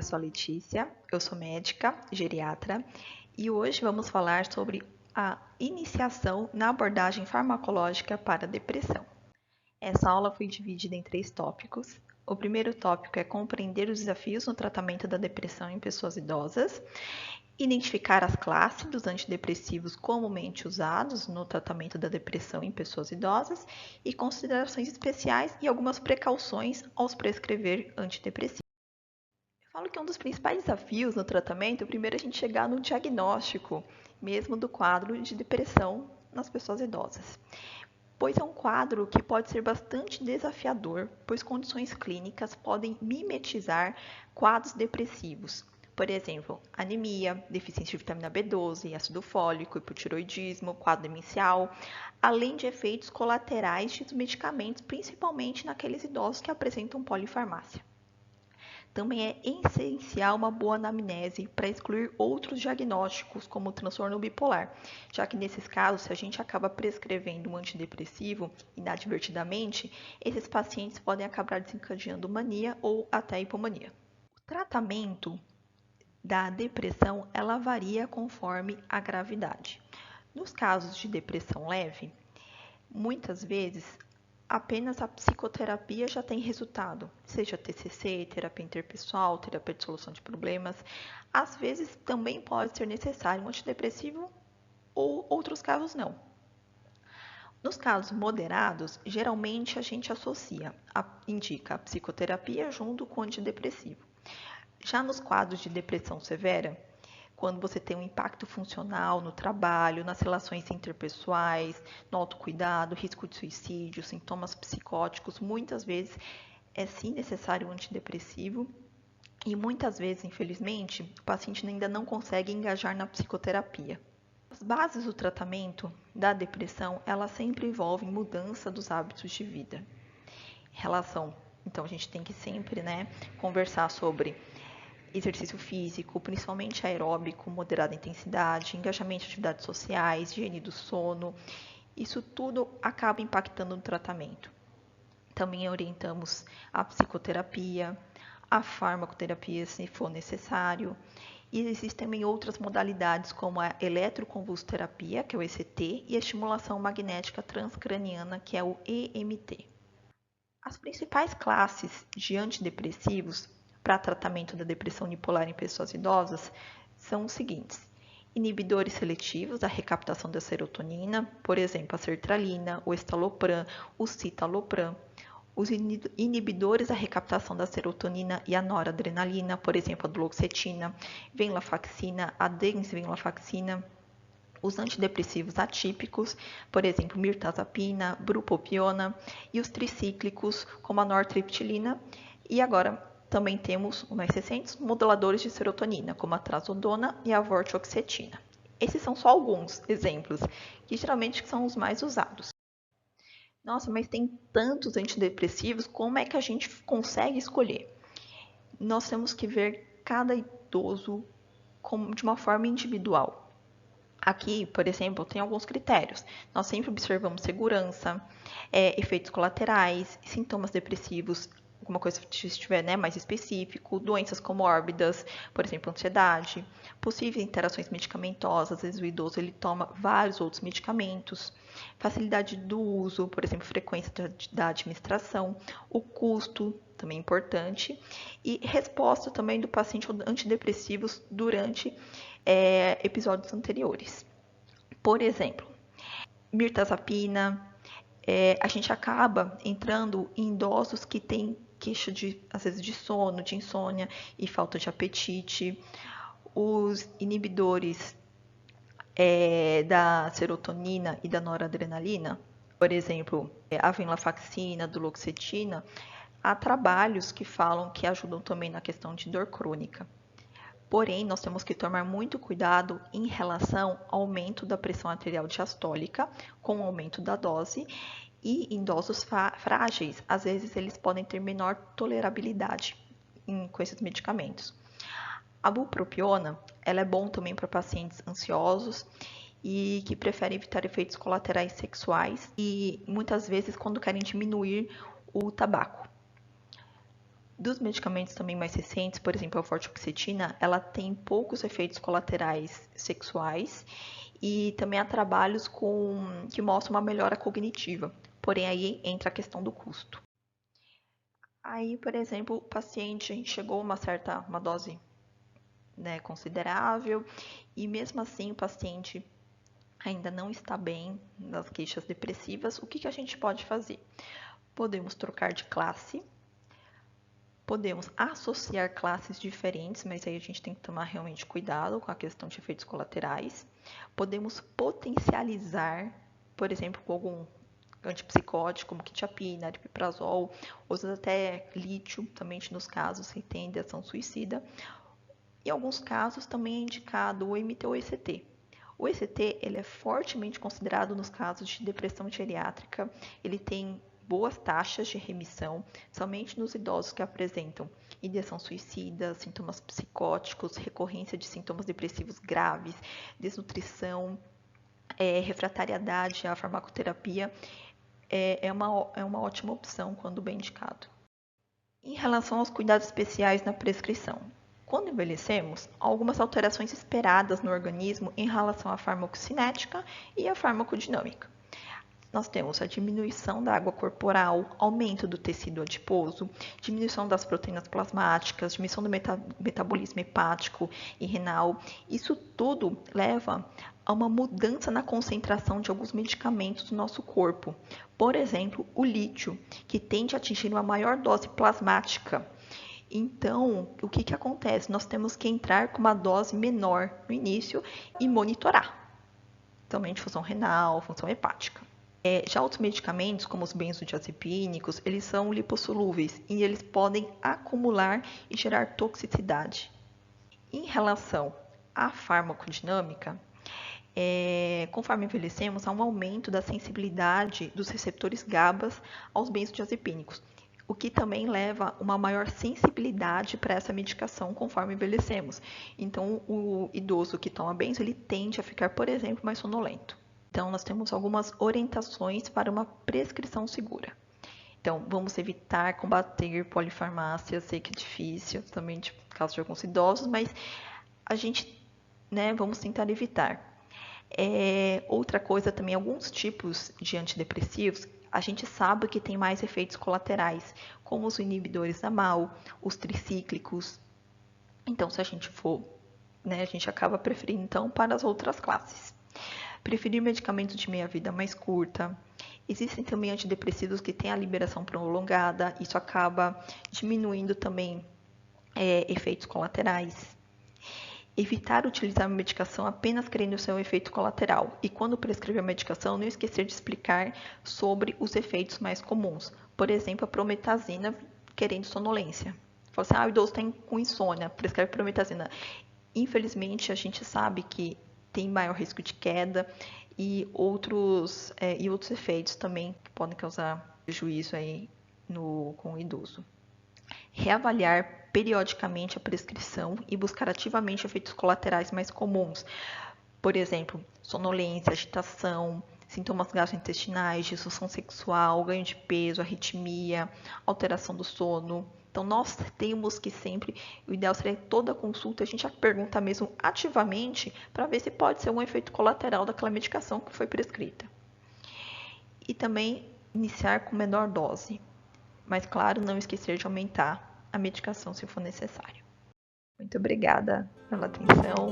sou a Letícia, eu sou médica, geriatra, e hoje vamos falar sobre a iniciação na abordagem farmacológica para a depressão. Essa aula foi dividida em 3 tópicos. O primeiro tópico é compreender os desafios no tratamento da depressão em pessoas idosas, identificar as classes dos antidepressivos comumente usados no tratamento da depressão em pessoas idosas e considerações especiais e algumas precauções ao prescrever antidepressivos. Eu falo que um dos principais desafios no tratamento é primeiro a gente chegar no diagnóstico mesmo do quadro de depressão nas pessoas idosas, pois é um quadro que pode ser bastante desafiador, pois condições clínicas podem mimetizar quadros depressivos. Por exemplo, anemia, deficiência de vitamina B12, ácido fólico, hipotiroidismo, quadro demencial, além de efeitos colaterais de medicamentos, principalmente naqueles idosos que apresentam polifarmácia. Também é essencial uma boa anamnese para excluir outros diagnósticos, como o transtorno bipolar, já que nesses casos, se a gente acaba prescrevendo um antidepressivo inadvertidamente, esses pacientes podem acabar desencadeando mania ou até hipomania. O tratamento da depressão, ela varia conforme a gravidade. Nos casos de depressão leve, muitas vezes apenas a psicoterapia já tem resultado, seja TCC, terapia interpessoal, terapia de solução de problemas. Às vezes também pode ser necessário um antidepressivo ou outros casos não. Nos casos moderados, geralmente a gente indica a psicoterapia junto com o antidepressivo. Já nos quadros de depressão severa, quando você tem um impacto funcional no trabalho, nas relações interpessoais, no autocuidado, risco de suicídio, sintomas psicóticos, muitas vezes é sim necessário um antidepressivo e muitas vezes, infelizmente, o paciente ainda não consegue engajar na psicoterapia. As bases do tratamento da depressão, elas sempre envolvem mudança dos hábitos de vida. Então a gente tem que sempre, conversar sobre exercício físico, principalmente aeróbico, moderada intensidade, engajamento em atividades sociais, higiene do sono. Isso tudo acaba impactando no tratamento. Também orientamos a psicoterapia, a farmacoterapia, se for necessário. E existem também outras modalidades, como a eletroconvulsoterapia, que é o ECT, e a estimulação magnética transcraniana, que é o EMT. As principais classes de antidepressivos para tratamento da depressão unipolar em pessoas idosas são os seguintes: inibidores seletivos da recaptação da serotonina, por exemplo, a sertralina, o estalopram, o citalopram. Os inibidores da recaptação da serotonina e a noradrenalina, por exemplo, a duloxetina, venlafaxina, a desvenlafaxina. Os antidepressivos atípicos, por exemplo, mirtazapina, bupropiona, e os tricíclicos, como a nortriptilina. E agora também temos, os mais recentes, moduladores de serotonina, como a trazodona e a vortioxetina. Esses são só alguns exemplos, que geralmente são os mais usados. Nossa, mas tem tantos antidepressivos, como é que a gente consegue escolher? Nós temos que ver cada idoso de uma forma individual. Aqui, por exemplo, tem alguns critérios. Nós sempre observamos segurança, efeitos colaterais, sintomas depressivos, alguma coisa que estiver mais específico, doenças comórbidas, por exemplo, ansiedade, possíveis interações medicamentosas, às vezes o idoso ele toma vários outros medicamentos, facilidade do uso, por exemplo, frequência da administração, o custo, também importante, e resposta também do paciente a antidepressivos durante episódios anteriores. Por exemplo, mirtazapina, a gente acaba entrando em idosos que têm queixa às vezes de sono, de insônia e falta de apetite. Os inibidores da serotonina e da noradrenalina, por exemplo, a venlafaxina, a duloxetina, há trabalhos que falam que ajudam também na questão de dor crônica. Porém, nós temos que tomar muito cuidado em relação ao aumento da pressão arterial diastólica com o aumento da dose e em idosos frágeis, às vezes eles podem ter menor tolerabilidade com esses medicamentos. A bupropiona, ela é bom também para pacientes ansiosos e que preferem evitar efeitos colaterais sexuais e muitas vezes quando querem diminuir o tabaco. Dos medicamentos também mais recentes, por exemplo, a fluoxetina, ela tem poucos efeitos colaterais sexuais e também há trabalhos que mostram uma melhora cognitiva. Porém, aí entra a questão do custo. Aí, por exemplo, o paciente, a gente chegou a uma dose, né, considerável e mesmo assim o paciente ainda não está bem nas queixas depressivas. O que a gente pode fazer? Podemos trocar de classe. Podemos associar classes diferentes, mas aí a gente tem que tomar realmente cuidado com a questão de efeitos colaterais. Podemos potencializar, por exemplo, com algum antipsicótico, como quetiapina, aripiprazol, ou até lítio, também nos casos que tem ação suicida. Em alguns casos também é indicado o MT ou ECT. O ECT ele é fortemente considerado nos casos de depressão geriátrica, ele tem boas taxas de remissão, somente nos idosos que apresentam ideação suicida, sintomas psicóticos, recorrência de sintomas depressivos graves, desnutrição, refratariedade à farmacoterapia, é uma ótima opção quando bem indicado. Em relação aos cuidados especiais na prescrição, quando envelhecemos, há algumas alterações esperadas no organismo em relação à farmacocinética e à farmacodinâmica. Nós temos a diminuição da água corporal, aumento do tecido adiposo, diminuição das proteínas plasmáticas, diminuição do metabolismo hepático e renal. Isso tudo leva a uma mudança na concentração de alguns medicamentos do nosso corpo. Por exemplo, o lítio, que tende a atingir uma maior dose plasmática. Então, o que acontece? Nós temos que entrar com uma dose menor no início e monitorar. Também de função renal, função hepática. Já outros medicamentos, como os benzodiazepínicos, eles são lipossolúveis e eles podem acumular e gerar toxicidade. Em relação à farmacodinâmica, conforme envelhecemos, há um aumento da sensibilidade dos receptores GABA aos benzodiazepínicos, o que também leva a uma maior sensibilidade para essa medicação conforme envelhecemos. Então, o idoso que toma benzo, ele tende a ficar, por exemplo, mais sonolento. Então, nós temos algumas orientações para uma prescrição segura. Então, vamos evitar combater polifarmácia, sei que é difícil, também de caso de alguns idosos, mas a gente, vamos tentar evitar. Outra coisa também, alguns tipos de antidepressivos, a gente sabe que tem mais efeitos colaterais, como os inibidores da MAO, os tricíclicos. Então, se a gente for, a gente acaba preferindo, então, para as outras classes. Preferir medicamentos de meia-vida mais curta. Existem também antidepressivos que têm a liberação prolongada, isso acaba diminuindo também efeitos colaterais. Evitar utilizar a medicação apenas querendo o seu efeito colateral. E quando prescrever a medicação, não esquecer de explicar sobre os efeitos mais comuns. Por exemplo, a prometazina querendo sonolência. Fala assim, o idoso está com insônia, prescreve prometazina. Infelizmente, a gente sabe que tem maior risco de queda e outros efeitos também que podem causar prejuízo aí com o idoso. Reavaliar periodicamente a prescrição e buscar ativamente efeitos colaterais mais comuns. Por exemplo, sonolência, agitação, sintomas gastrointestinais, disfunção sexual, ganho de peso, arritmia, alteração do sono. Então, nós temos que sempre, o ideal seria toda a consulta, a gente já pergunta mesmo ativamente para ver se pode ser um efeito colateral daquela medicação que foi prescrita. E também iniciar com menor dose, mas claro, não esquecer de aumentar a medicação se for necessário. Muito obrigada pela atenção.